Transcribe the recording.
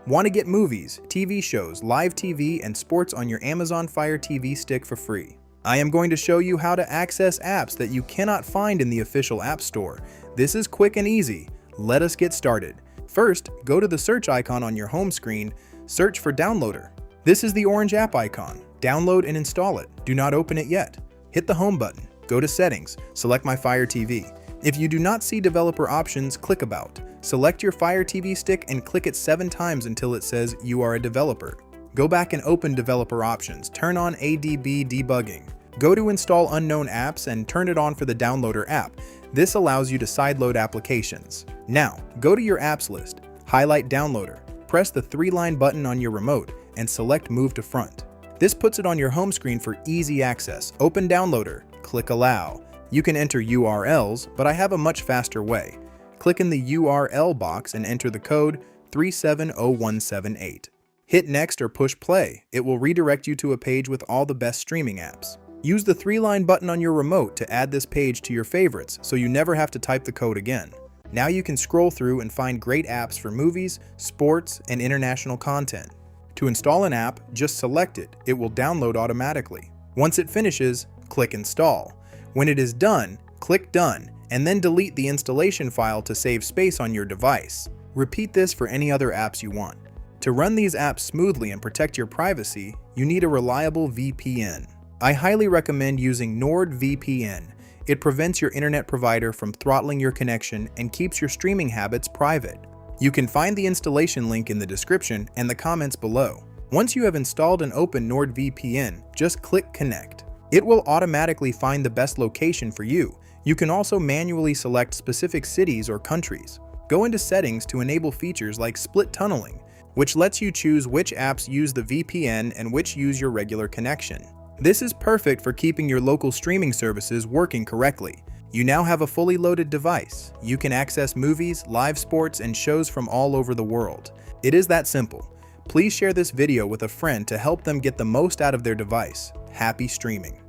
Want to get movies, TV shows, live TV, and sports on your Amazon Fire TV Stick for free? I am going to show you how to access apps that you cannot find in the official App Store. This is quick and easy. Let us get started. First, go to the search icon on your home screen, search for Downloader. This is the orange app icon. Download and install it. Do not open it yet. Hit the Home button. Go to Settings. Select My Fire TV. If you do not see developer options, click About. Select your Fire TV Stick and click it 7 times until it says you are a developer. Go back and open developer options. Turn on ADB debugging. Go to Install Unknown Apps and turn it on for the Downloader app. This allows you to sideload applications. Now, go to your apps list. Highlight Downloader. Press the 3-line button on your remote and select Move to Front. This puts it on your home screen for easy access. Open Downloader. Click Allow. You can enter URLs, but I have a much faster way. Click in the URL box and enter the code 370178. Hit Next or push Play. It will redirect you to a page with all the best streaming apps. Use the 3-line button on your remote to add this page to your favorites so you never have to type the code again. Now you can scroll through and find great apps for movies, sports, and international content. To install an app, just select it. It will download automatically. Once it finishes, click Install. When it is done, click Done, and then delete the installation file to save space on your device. Repeat this for any other apps you want. To run these apps smoothly and protect your privacy, you need a reliable VPN. I highly recommend using NordVPN. It prevents your internet provider from throttling your connection and keeps your streaming habits private. You can find the installation link in the description and the comments below. Once you have installed and opened NordVPN, just click Connect. It will automatically find the best location for you. You can also manually select specific cities or countries. Go into Settings to enable features like split tunneling, which lets you choose which apps use the VPN and which use your regular connection. This is perfect for keeping your local streaming services working correctly. You now have a fully loaded device. You can access movies, live sports, and shows from all over the world. It is that simple. Please share this video with a friend to help them get the most out of their device. Happy streaming!